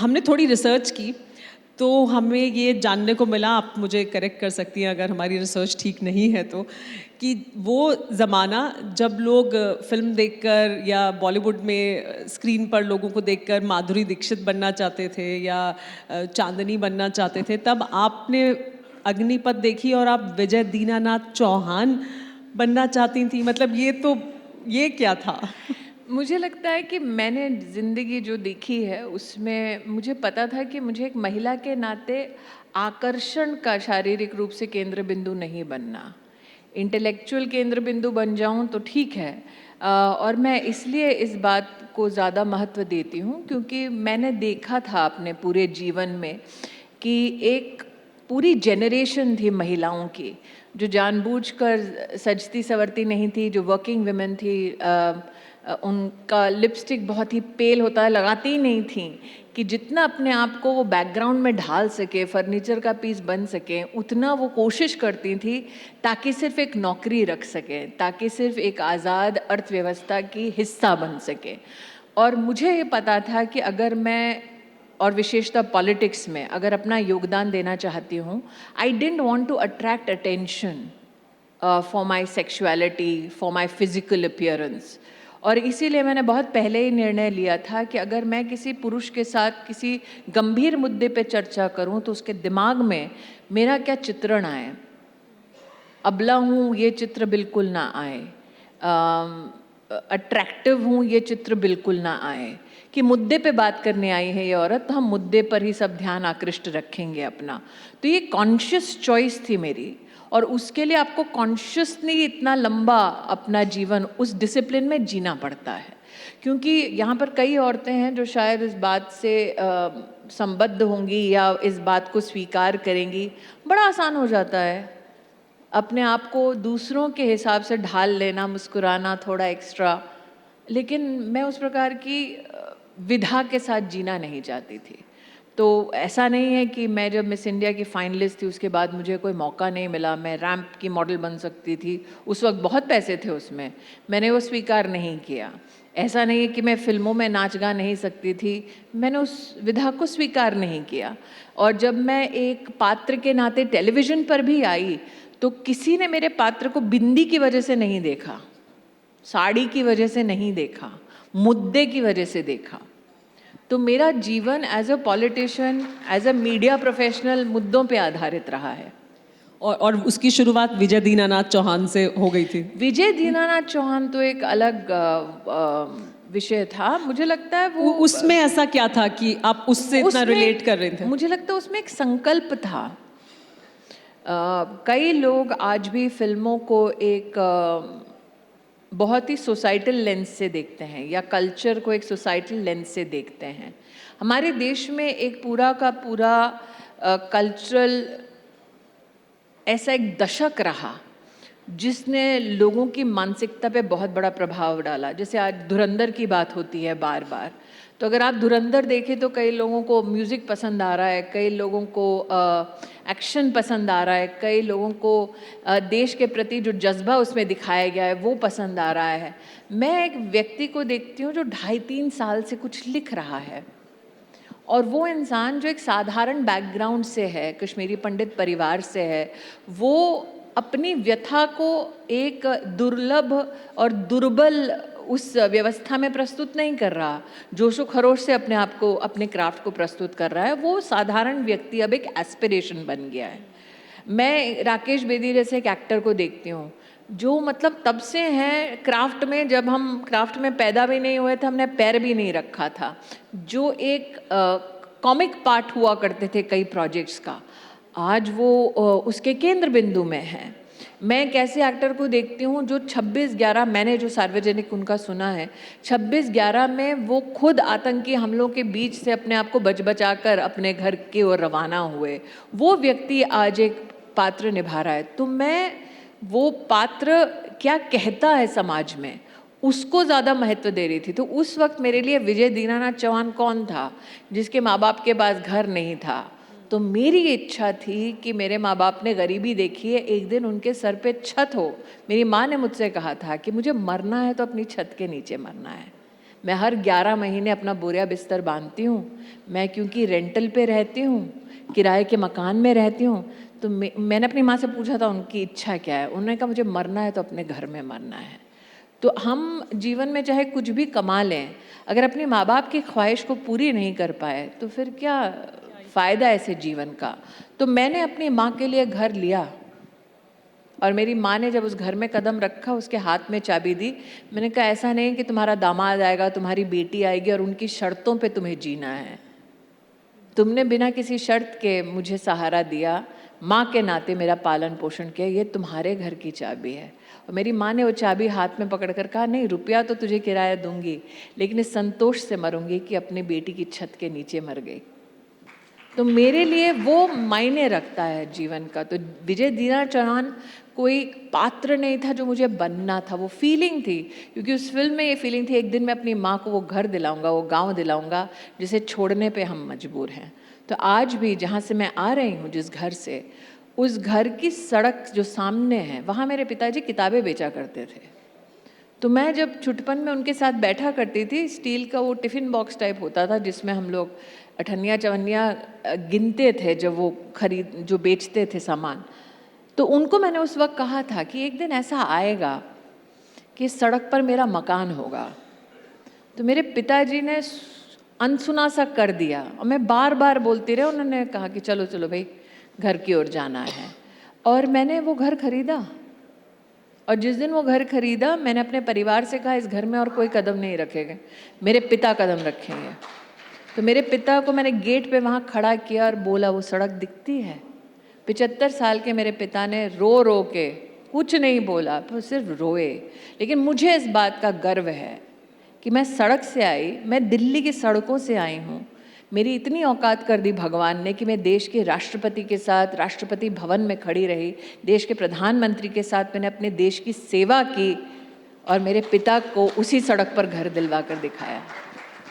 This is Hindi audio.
हमने थोड़ी रिसर्च की, तो हमें ये जानने को मिला, आप मुझे करेक्ट कर सकती हैं अगर हमारी रिसर्च ठीक नहीं है तो, कि वो ज़माना जब लोग फिल्म देखकर या बॉलीवुड में स्क्रीन पर लोगों को देखकर माधुरी दीक्षित बनना चाहते थे या चांदनी बनना चाहते थे, तब आपने अग्निपथ देखी और आप विजय दीनानाथ चौहान बनना चाहती थी। मतलब ये क्या था? मुझे लगता है कि मैंने ज़िंदगी जो देखी है उसमें मुझे पता था कि मुझे एक महिला के नाते आकर्षण का शारीरिक रूप से केंद्र बिंदु नहीं बनना। इंटेलेक्चुअल केंद्र बिंदु बन जाऊं तो ठीक है। और मैं इसलिए इस बात को ज़्यादा महत्व देती हूँ क्योंकि मैंने देखा था अपने पूरे जीवन में कि एक पूरी जेनरेशन थी महिलाओं की जो जानबूझकर सजती संवरती नहीं थी, जो वर्किंग वुमेन थी। उनका लिपस्टिक बहुत ही पेल होता है, लगाती ही नहीं थी कि जितना अपने आप को वो बैकग्राउंड में ढाल सके, फर्नीचर का पीस बन सके, उतना वो कोशिश करती थी ताकि सिर्फ एक नौकरी रख सके, ताकि सिर्फ एक आज़ाद अर्थव्यवस्था की हिस्सा बन सके। और मुझे ये पता था कि अगर मैं, और विशेषतः पॉलिटिक्स में अगर अपना योगदान देना चाहती हूँ, I didn't want to attract attention for my sexuality, for my physical appearance. और इसीलिए मैंने बहुत पहले ही निर्णय लिया था कि अगर मैं किसी पुरुष के साथ किसी गंभीर मुद्दे पे चर्चा करूं तो उसके दिमाग में मेरा क्या चित्रण आए। अबला हूँ ये चित्र बिल्कुल ना आए, अट्रैक्टिव हूँ ये चित्र बिल्कुल ना आए, कि मुद्दे पे बात करने आई है ये औरत, तो हम मुद्दे पर ही सब ध्यान आकृष्ट रखेंगे अपना। तो ये कॉन्शियस चॉइस थी मेरी, और उसके लिए आपको कॉन्शियसली इतना लंबा अपना जीवन उस डिसिप्लिन में जीना पड़ता है। क्योंकि यहाँ पर कई औरतें हैं जो शायद इस बात से संबद्ध होंगी या इस बात को स्वीकार करेंगी। बड़ा आसान हो जाता है अपने आप को दूसरों के हिसाब से ढाल लेना, मुस्कुराना थोड़ा एक्स्ट्रा, लेकिन मैं उस प्रकार की विधा के साथ जीना नहीं चाहती थी। तो ऐसा नहीं है कि मैं जब मिस इंडिया की फाइनलिस्ट थी उसके बाद मुझे कोई मौका नहीं मिला, मैं रैंप की मॉडल बन सकती थी, उस वक्त बहुत पैसे थे उसमें, मैंने वो स्वीकार नहीं किया। ऐसा नहीं है कि मैं फिल्मों में नाच गा नहीं सकती थी, मैंने उस विधा को स्वीकार नहीं किया। और जब मैं एक पात्र के नाते टेलीविज़न पर भी आई तो किसी ने मेरे पात्र को बिंदी की वजह से नहीं देखा, साड़ी की वजह से नहीं देखा, मुद्दे की वजह से देखा। तो मेरा जीवन as a politician, as a media professional मुद्दों पे आधारित रहा है। और उसकी शुरुआत विजय दीनानाथ चौहान से हो गई थी। विजय दीनानाथ चौहान तो एक अलग विषय था। मुझे लगता है वो उसमें ऐसा क्या था कि आप उससे इतना रिलेट कर रहे थे? मुझे लगता है उसमें एक संकल्प था। कई लोग आज भी फिल्मों को एक बहुत ही सोसाइटल लेंस से देखते हैं, या कल्चर को एक सोसाइटल लेंस से देखते हैं। हमारे देश में एक पूरा का पूरा कल्चरल ऐसा एक दशक रहा जिसने लोगों की मानसिकता पे बहुत बड़ा प्रभाव डाला। जैसे आज धुरंधर की बात होती है बार बार, तो अगर आप धुरंधर देखें तो कई लोगों को म्यूज़िक पसंद आ रहा है, कई लोगों को एक्शन पसंद आ रहा है, कई लोगों को देश के प्रति जो जज्बा उसमें दिखाया गया है वो पसंद आ रहा है। मैं एक व्यक्ति को देखती हूँ जो 2.5-3 साल से कुछ लिख रहा है, और वो इंसान जो एक साधारण बैकग्राउंड से है, कश्मीरी पंडित परिवार से है, वो अपनी व्यथा को एक दुर्लभ और दुर्बल उस व्यवस्था में प्रस्तुत नहीं कर रहा, जोशो खरोश से अपने आप को, अपने क्राफ्ट को प्रस्तुत कर रहा है। वो साधारण व्यक्ति अब एक एस्पिरेशन बन गया है। मैं राकेश बेदी जैसे एक एक्टर को देखती हूँ जो मतलब तब से हैं क्राफ्ट में, जब हम क्राफ्ट में पैदा भी नहीं हुए थे, हमने पैर भी नहीं रखा था, जो एक कॉमिक पार्ट हुआ करते थे कई प्रोजेक्ट्स का, आज वो उसके केंद्र बिंदु में है। मैं एक ऐसे एक्टर को देखती हूँ जो 26/11, मैंने जो सार्वजनिक उनका सुना है, 26/11 में वो खुद आतंकी हमलों के बीच से अपने आप को बचा कर अपने घर की ओर रवाना हुए। वो व्यक्ति आज एक पात्र निभा रहा है। तो मैं वो पात्र क्या कहता है समाज में, उसको ज़्यादा महत्व दे रही थी। तो उस वक्त मेरे लिए विजय दीनानाथ चौहान कौन था? जिसके माँ बाप के पास घर नहीं था। तो मेरी इच्छा थी कि मेरे माँ बाप ने गरीबी देखी है, एक दिन उनके सर पे छत हो। मेरी माँ ने मुझसे कहा था कि मुझे मरना है तो अपनी छत के नीचे मरना है। मैं हर 11 महीने अपना बोरिया बिस्तर बांधती हूँ। मैं क्योंकि रेंटल पे रहती हूँ, किराए के मकान में रहती हूँ, तो मैंने अपनी माँ से पूछा था उनकी इच्छा क्या है। उन्होंने कहा मुझे मरना है तो अपने घर में मरना है। तो हम जीवन में चाहे कुछ भी कमा लें, अगर अपने माँ बाप की ख्वाहिश को पूरी नहीं कर पाए तो फिर क्या फ़ायदा ऐसे जीवन का। तो मैंने अपनी माँ के लिए घर लिया और मेरी माँ ने जब उस घर में कदम रखा, उसके हाथ में चाबी दी। मैंने कहा ऐसा नहीं कि तुम्हारा दामाद आएगा, तुम्हारी बेटी आएगी और उनकी शर्तों पे तुम्हें जीना है। तुमने बिना किसी शर्त के मुझे सहारा दिया, माँ के नाते मेरा पालन पोषण किया, ये तुम्हारे घर की चाबी है। और मेरी माँ ने वो चाबी हाथ में पकड़ कर कहा, नहीं रुपया तो तुझे किराया दूंगी, लेकिन इस संतोष से मरूंगी कि अपनी बेटी की छत के नीचे मर गई। तो मेरे लिए वो मायने रखता है जीवन का। तो विजय दीना चौहान कोई पात्र नहीं था जो मुझे बनना था, वो फीलिंग थी। क्योंकि उस फिल्म में ये फीलिंग थी, एक दिन मैं अपनी माँ को वो घर दिलाऊंगा, वो गांव दिलाऊंगा जिसे छोड़ने पे हम मजबूर हैं। तो आज भी जहाँ से मैं आ रही हूँ, जिस घर से, उस घर की सड़क जो सामने है, वहाँ मेरे पिताजी किताबें बेचा करते थे। तो मैं जब छुटपन में उनके साथ बैठा करती थी, स्टील का वो टिफ़िन बॉक्स टाइप होता था जिसमें हम लोग अठन्नियाँ चवन्नियाँ गिनते थे जब वो जो बेचते थे सामान। तो उनको मैंने उस वक्त कहा था कि एक दिन ऐसा आएगा कि सड़क पर मेरा मकान होगा। तो मेरे पिताजी ने अनसुना सा कर दिया और मैं बार बार बोलती रही। उन्होंने कहा कि चलो चलो भाई, घर की ओर जाना है। और मैंने वो घर खरीदा। और जिस दिन वो घर खरीदा, मैंने अपने परिवार से कहा इस घर में और कोई कदम नहीं रखेंगे, मेरे पिता कदम रखेंगे। तो मेरे पिता को मैंने गेट पे वहाँ खड़ा किया और बोला, वो सड़क दिखती है? 75 साल के मेरे पिता ने रो रो के कुछ नहीं बोला, पर सिर्फ रोए। लेकिन मुझे इस बात का गर्व है कि मैं सड़क से आई, मैं दिल्ली की सड़कों से आई हूँ। मेरी इतनी औकात कर दी भगवान ने कि मैं देश के राष्ट्रपति के साथ राष्ट्रपति भवन में खड़ी रही, देश के प्रधानमंत्री के साथ मैंने अपने देश की सेवा की और मेरे पिता को उसी सड़क पर घर दिलवा कर दिखाया।